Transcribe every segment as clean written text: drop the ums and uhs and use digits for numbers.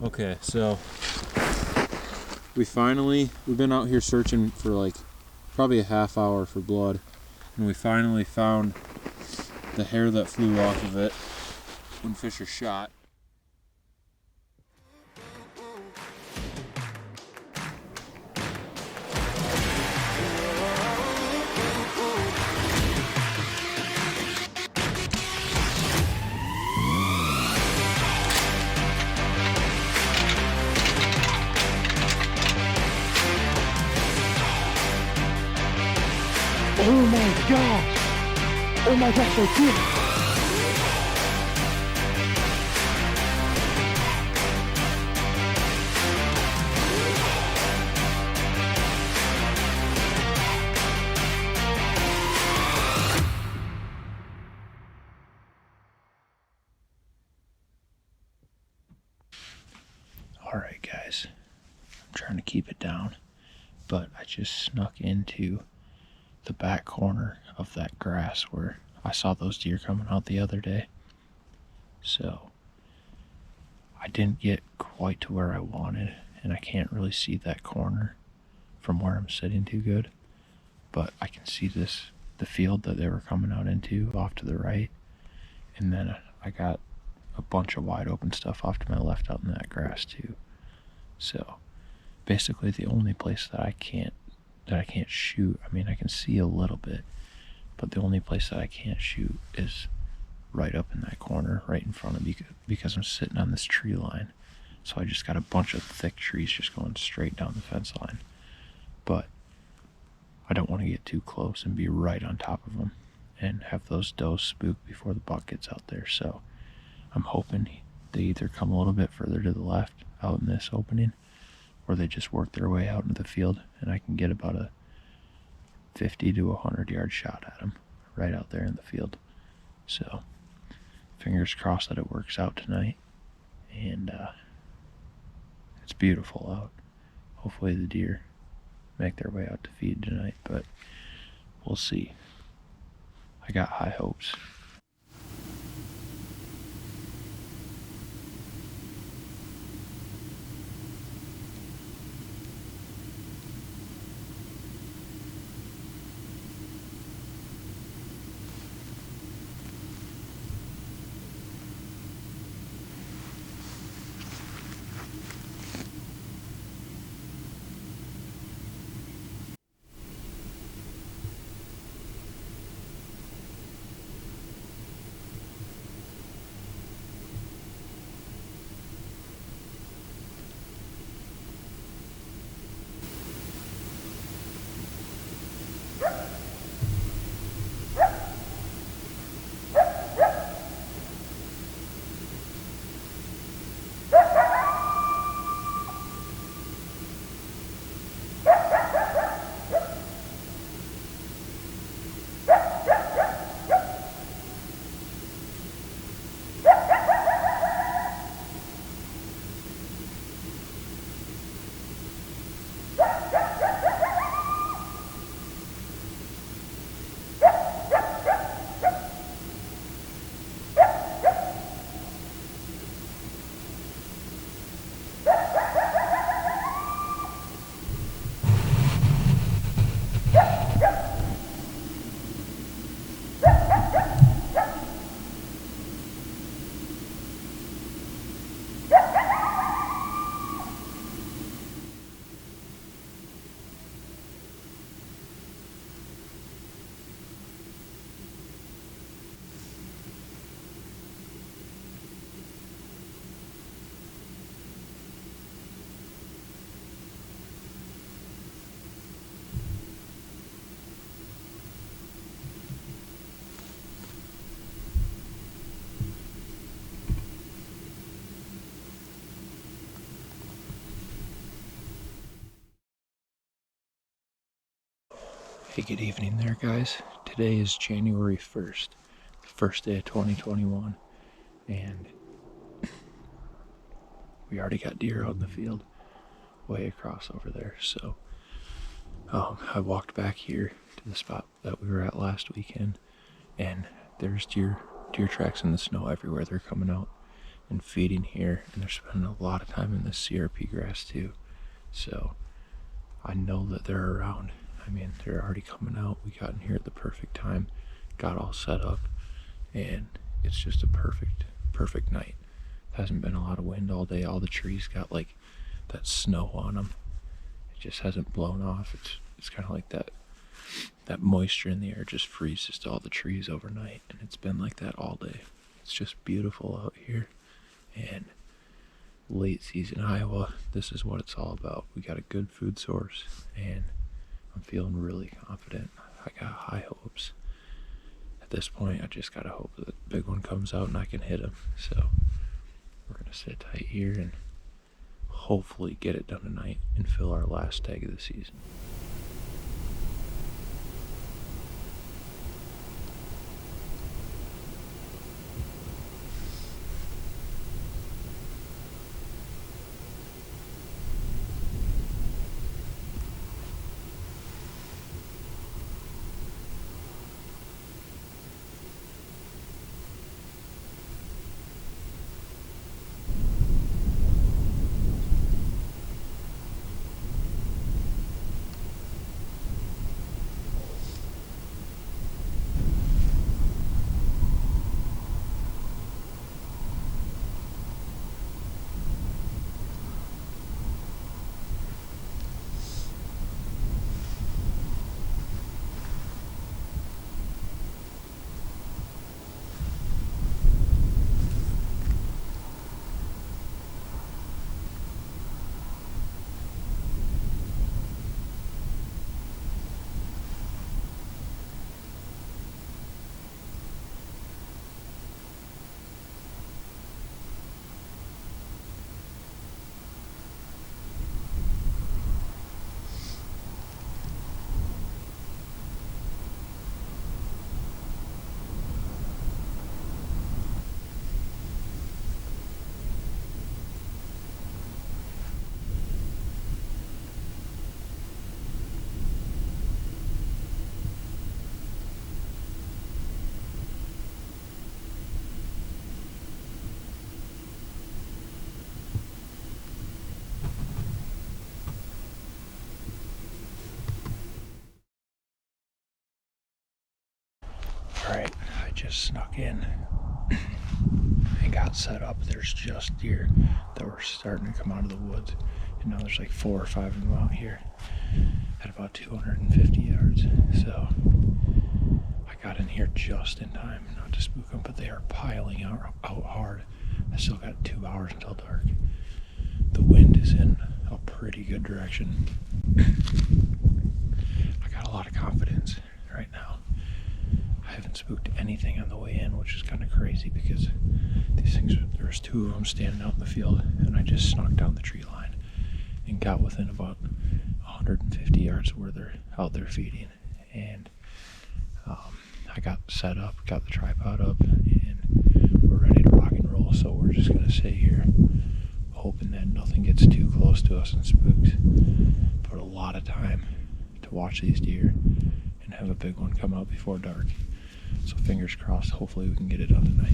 Okay, so we've been out here searching for like probably a half hour for blood, and we finally found the hair that flew off of it when Fisher shot. Oh my gosh! Oh my gosh, I see it! Alright guys, I'm trying to keep it down, but I just snuck into the back corner of that grass where I saw those deer coming out the other day. So I didn't get quite to where I wanted, and I can't really see that corner from where I'm sitting too good, but I can see the field that they were coming out into off to the right, and then I got a bunch of wide open stuff off to my left out in that grass too. So basically the only place that I can't shoot, I mean I can see a little bit, but the only place that I can't shoot is right up in that corner right in front of me, because I'm sitting on this tree line. So I just got a bunch of thick trees just going straight down the fence line, but I don't want to get too close and be right on top of them and have those does spook before the buck gets out there. So I'm hoping they either come a little bit further to the left out in this opening, or they just work their way out into the field and I can get about a 50 to 100 yard shot at them right out there in the field. So fingers crossed that it works out tonight, and it's beautiful out. Hopefully the deer make their way out to feed tonight, but we'll see. I got high hopes. Hey, good evening there, guys. Today is January 1st, the first day of 2021, and we already got deer out in the field way across over there. So I walked back here to the spot that we were at last weekend, and there's deer tracks in the snow everywhere. They're coming out and feeding here, and they're spending a lot of time in this CRP grass too. So I know that they're around. I mean, they're already coming out. We got in here at the perfect time, got all set up, and it's just a perfect night. Hasn't been a lot of wind all day. All the trees got like that snow on them. It just hasn't blown off. It's kind of like that moisture in the air just freezes to all the trees overnight, and it's been like that all day. It's just beautiful out here. And late season Iowa, this is what it's all about. We got a good food source, and I'm feeling really confident. I got high hopes. At this point, I just gotta hope that the big one comes out and I can hit him. So we're gonna sit tight here and hopefully get it done tonight and fill our last tag of the season. Alright, I just snuck in and got set up. There's just deer that were starting to come out of the woods, and now there's like 4 or 5 of them out here at about 250 yards. So I got in here just in time, not to spook them, but they are piling out hard. I still got 2 hours until dark. The wind is in a pretty good direction. I got a lot of confidence right now. I haven't spooked anything on the way in, which is kind of crazy because these things, there was 2 of them standing out in the field, and I just snuck down the tree line and got within about 150 yards where they're out there feeding. And I got set up, got the tripod up, and we're ready to rock and roll. So we're just gonna sit here hoping that nothing gets too close to us and spooks. Put a lot of time to watch these deer and have a big one come out before dark. So fingers crossed, hopefully we can get it done tonight.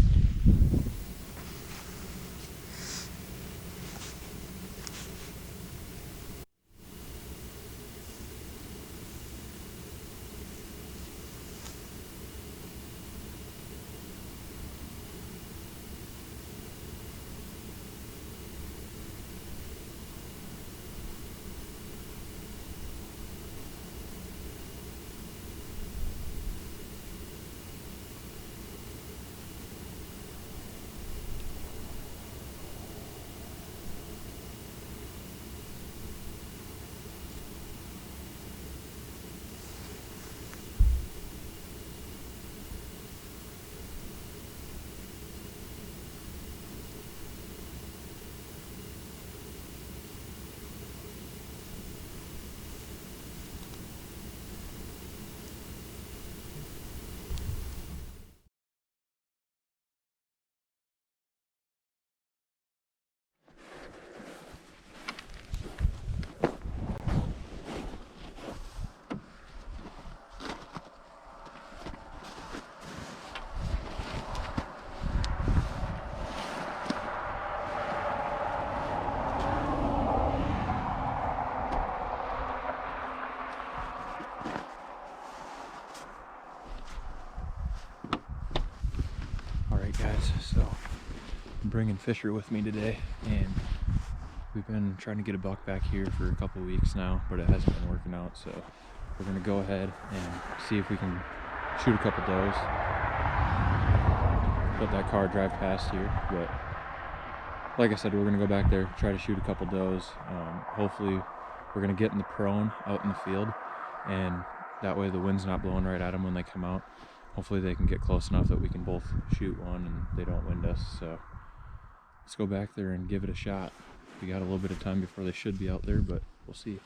bringing Fisher with me today, and we've been trying to get a buck back here for a couple weeks now, but it hasn't been working out, so we're gonna go ahead and see if we can shoot a couple does. Let that car drive past here, but like I said, we're gonna go back there, try to shoot a couple does. Hopefully we're gonna get in the prone out in the field, and that way the wind's not blowing right at them when they come out. Hopefully they can get close enough that we can both shoot one and they don't wind us. So let's go back there and give it a shot. We got a little bit of time before they should be out there, but we'll see.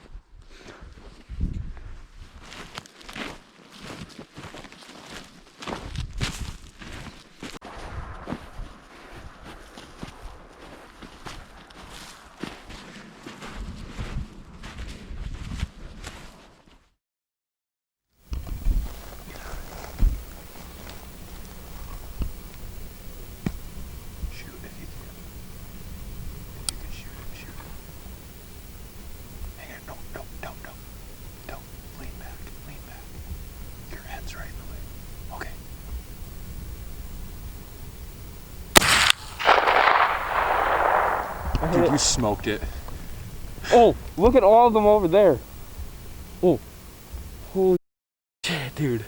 Dude, you smoked it. Oh, look at all of them over there. Oh, holy shit, dude.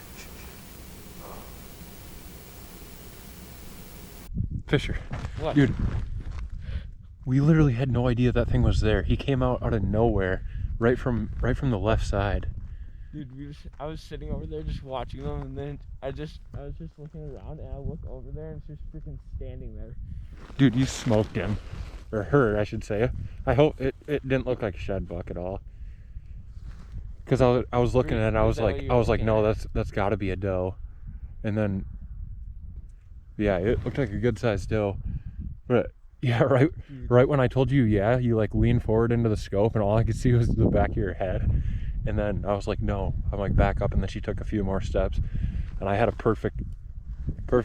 Fisher. What? Dude, we literally had no idea that thing was there. He came out of nowhere, right from the left side. Dude, I was sitting over there just watching them, and then I was just looking around, and I look over there, and she's freaking standing there. Dude, you smoked him. Or her, I should say. I hope it didn't look like a shed buck at all. Because I was looking at it, I was like, no, that's got to be a doe. And then, yeah, it looked like a good sized doe. But yeah, right when I told you, yeah, you like leaned forward into the scope, and all I could see was the back of your head. And then I was like, no, I'm like back up, and then she took a few more steps, and I had a perfect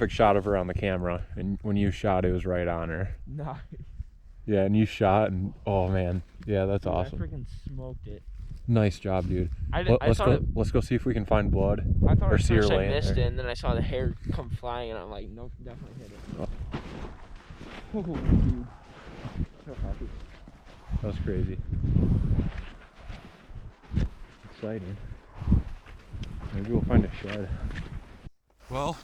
shot of her on the camera. And when you shot, it was right on her. Nice. Yeah, and you shot, and oh man, yeah, that's awesome. I freaking smoked it. Nice job, dude. Let's go see if we can find blood. I thought or see her I laying missed there. it, and then I saw the hair come flying, and I'm like, nope, definitely hit it. Oh, dude. So happy. That was crazy. Exciting. Maybe we'll find a shed. Well,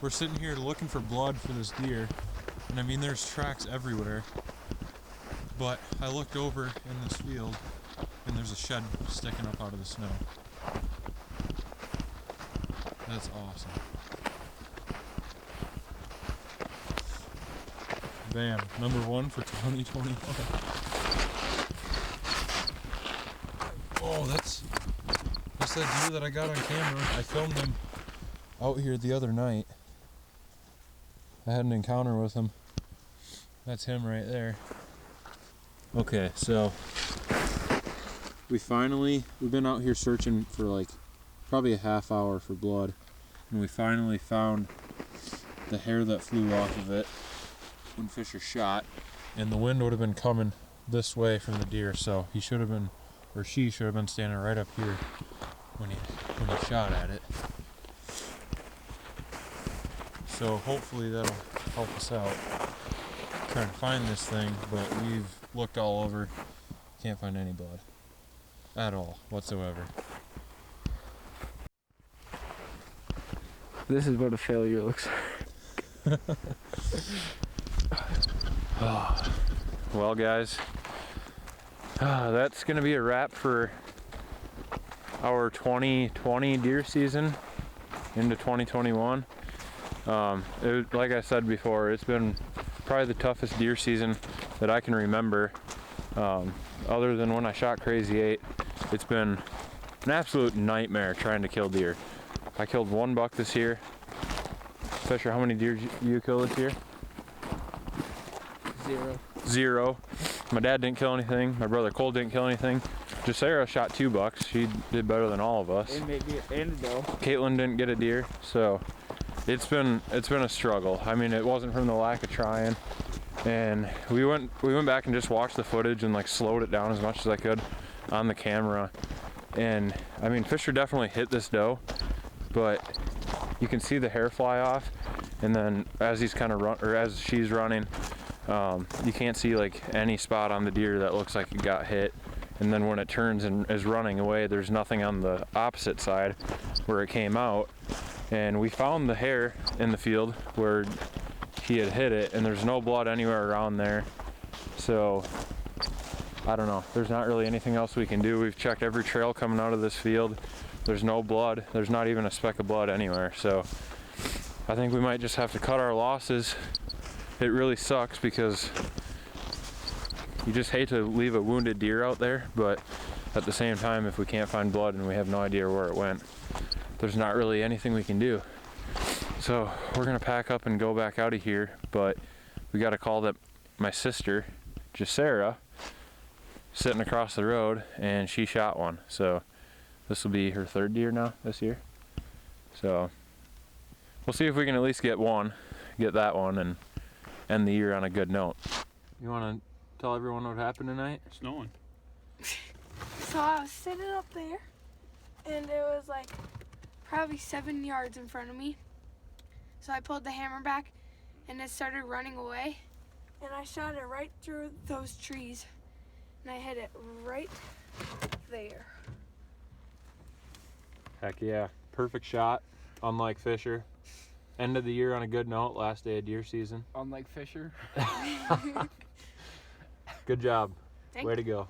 we're sitting here looking for blood for this deer. And I mean, there's tracks everywhere, but I looked over in this field and there's a shed sticking up out of the snow. That's awesome. Bam, number one for 2021. Oh, that's that deer that I got on camera. I filmed him out here the other night. I had an encounter with him. That's him right there. Okay, so we've been out here searching for like probably a half hour for blood, and we finally found the hair that flew off of it when Fisher shot. And the wind would have been coming this way from the deer, so he should have been, or she should have been standing right up here when he shot at it. So hopefully that'll help us out trying to find this thing, but we've looked all over, can't find any blood at all whatsoever. This is what a failure looks like. Well guys, that's gonna be a wrap for our 2020 deer season into 2021. Like I said before, it's been probably the toughest deer season that I can remember. Other than when I shot Crazy 8, it's been an absolute nightmare trying to kill deer. I killed one buck this year. Fisher, how many deer did you kill this year? Zero. My dad didn't kill anything. My brother Cole didn't kill anything. Jacera shot 2 bucks. She did better than all of us. And maybe and though. Caitlin didn't get a deer, so it's been a struggle. I mean, it wasn't from the lack of trying, and we went back and just watched the footage and like slowed it down as much as I could on the camera. And I mean, Fisher definitely hit this doe, but you can see the hair fly off, and then as he's kind of as she's running, You can't see like any spot on the deer that looks like it got hit. And then when it turns and is running away, there's nothing on the opposite side where it came out. And we found the hair in the field where he had hit it, and there's no blood anywhere around there. So I don't know, there's not really anything else we can do. We've checked every trail coming out of this field. There's no blood. There's not even a speck of blood anywhere. So I think we might just have to cut our losses. It really sucks because you just hate to leave a wounded deer out there, but at the same time, if we can't find blood and we have no idea where it went, there's not really anything we can do. So we're gonna pack up and go back out of here, but we got a call that my sister, Jacera, sitting across the road, and she shot one. So this will be her third deer now this year. So we'll see if we can at least get that one, and end the year on a good note. You wanna tell everyone what happened tonight? Snowing. So I was sitting up there, and it was like probably 7 yards in front of me. So I pulled the hammer back, and it started running away. And I shot it right through those trees, and I hit it right there. Heck yeah, perfect shot, unlike Fisher. End of the year on a good note, last day of deer season. Unlike Fisher. Good job. Thank Way to go.